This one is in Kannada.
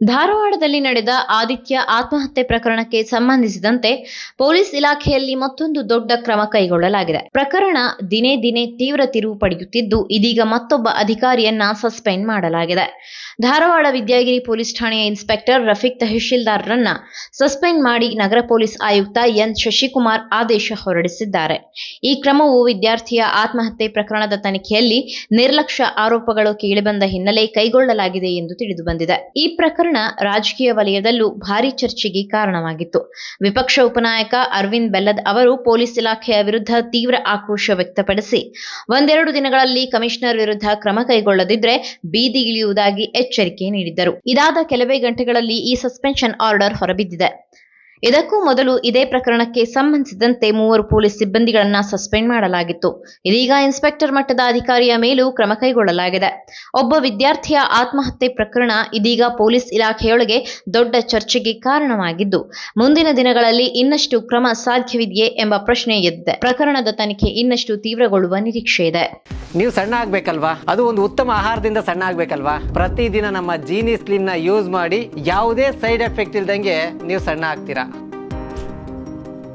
ಧಾರವಾಡದಲ್ಲಿ ನಡೆದ ಆದಿತ್ಯ ಆತ್ಮಹತ್ಯೆ ಪ್ರಕರಣಕ್ಕೆ ಸಂಬಂಧಿಸಿದಂತೆ ಪೊಲೀಸ್ ಇಲಾಖೆಯಲ್ಲಿ ಮತ್ತೊಂದು ದೊಡ್ಡ ಕ್ರಮ ಕೈಗೊಳ್ಳಲಾಗಿದೆ. ಪ್ರಕರಣ ದಿನೇ ದಿನೇ ತೀವ್ರ ತಿರುವು ಪಡೆಯುತ್ತಿದ್ದು, ಇದೀಗ ಮತ್ತೊಬ್ಬ ಅಧಿಕಾರಿಯನ್ನ ಸಸ್ಪೆಂಡ್ ಮಾಡಲಾಗಿದೆ. ಧಾರವಾಡ ವಿದ್ಯಾಗಿರಿ ಪೊಲೀಸ್ ಠಾಣೆಯ ಇನ್ಸ್ಪೆಕ್ಟರ್ ರಫೀಕ್ ತಹಶೀಲ್ದಾರ್ರನ್ನ ಸಸ್ಪೆಂಡ್ ಮಾಡಿ ನಗರ ಪೊಲೀಸ್ ಆಯುಕ್ತ ಎನ್ ಶಶಿಕುಮಾರ್ ಆದೇಶ ಹೊರಡಿಸಿದ್ದಾರೆ. ಈ ಕ್ರಮವು ವಿದ್ಯಾರ್ಥಿಯ ಆತ್ಮಹತ್ಯೆ ಪ್ರಕರಣದ ತನಿಖೆಯಲ್ಲಿ ನಿರ್ಲಕ್ಷ್ಯ ಆರೋಪಗಳು ಕೇಳಿಬಂದ ಹಿನ್ನೆಲೆ ಕೈಗೊಳ್ಳಲಾಗಿದೆ ಎಂದು ತಿಳಿದುಬಂದಿದೆ. ಈ ಪ್ರಕರಣ ರಾಜಕೀಯ ವಲಯದಲ್ಲೂ ಭಾರೀ ಚರ್ಚೆಗೆ ಕಾರಣವಾಗಿತ್ತು. ವಿಪಕ್ಷ ಉಪನಾಯಕ ಅರವಿಂದ್ ಬೆಲ್ಲದ್ ಅವರು ಪೊಲೀಸ್ ಇಲಾಖೆಯ ವಿರುದ್ಧ ತೀವ್ರ ಆಕ್ರೋಶ ವ್ಯಕ್ತಪಡಿಸಿ ಒಂದೆರಡು ದಿನಗಳಲ್ಲಿ ಕಮಿಷನರ್ ವಿರುದ್ಧ ಕ್ರಮ ಕೈಗೊಳ್ಳದಿದ್ರೆ ಬೀದಿಗಿಳಿಯುವುದಾಗಿ ಎಚ್ಚರಿಕೆ ನೀಡಿದ್ದರು. ಇದಾದ ಕೆಲವೇ ಗಂಟೆಗಳಲ್ಲಿ ಈ ಸಸ್ಪೆನ್ಷನ್ ಆರ್ಡರ್ ಹೊರಬಿದ್ದಿದೆ. ಇದಕ್ಕೂ ಮೊದಲು ಇದೇ ಪ್ರಕರಣಕ್ಕೆ ಸಂಬಂಧಿಸಿದಂತೆ 3 ಪೊಲೀಸ್ ಸಿಬ್ಬಂದಿಗಳನ್ನ ಸಸ್ಪೆಂಡ್ ಮಾಡಲಾಗಿತ್ತು. ಇದೀಗ ಇನ್ಸ್ಪೆಕ್ಟರ್ ಮಟ್ಟದ ಅಧಿಕಾರಿಯ ಮೇಲೂ ಕ್ರಮ ಕೈಗೊಳ್ಳಲಾಗಿದೆ. ಒಬ್ಬ ವಿದ್ಯಾರ್ಥಿಯ ಆತ್ಮಹತ್ಯೆ ಪ್ರಕರಣ ಇದೀಗ ಪೊಲೀಸ್ ಇಲಾಖೆಯೊಳಗೆ ದೊಡ್ಡ ಚರ್ಚೆಗೆ ಕಾರಣವಾಗಿದ್ದು, ಮುಂದಿನ ದಿನಗಳಲ್ಲಿ ಇನ್ನಷ್ಟು ಕ್ರಮ ಸಾಧ್ಯವಿದೆಯೇ ಎಂಬ ಪ್ರಶ್ನೆ ಎದ್ದಿದೆ. ಪ್ರಕರಣದ ತನಿಖೆ ಇನ್ನಷ್ಟು ತೀವ್ರಗೊಳ್ಳುವ ನಿರೀಕ್ಷೆ ಇದೆ. ನೀವು ಸಣ್ಣ ಆಗ್ಬೇಕಲ್ವಾ? ಅದು ಒಂದು ಉತ್ತಮ ಆಹಾರದಿಂದ ಸಣ್ಣ ಆಗ್ಬೇಕಲ್ವಾ? ಪ್ರತಿದಿನ ನಮ್ಮ ಜೀನಿ ಸ್ಲಿಮ್ ನ ಯೂಸ್ ಮಾಡಿ ಯಾವುದೇ ಸೈಡ್ ಎಫೆಕ್ಟ್ ಇಲ್ದಂಗೆ ನೀವು ಸಣ್ಣ ಆಗ್ತೀರಾ.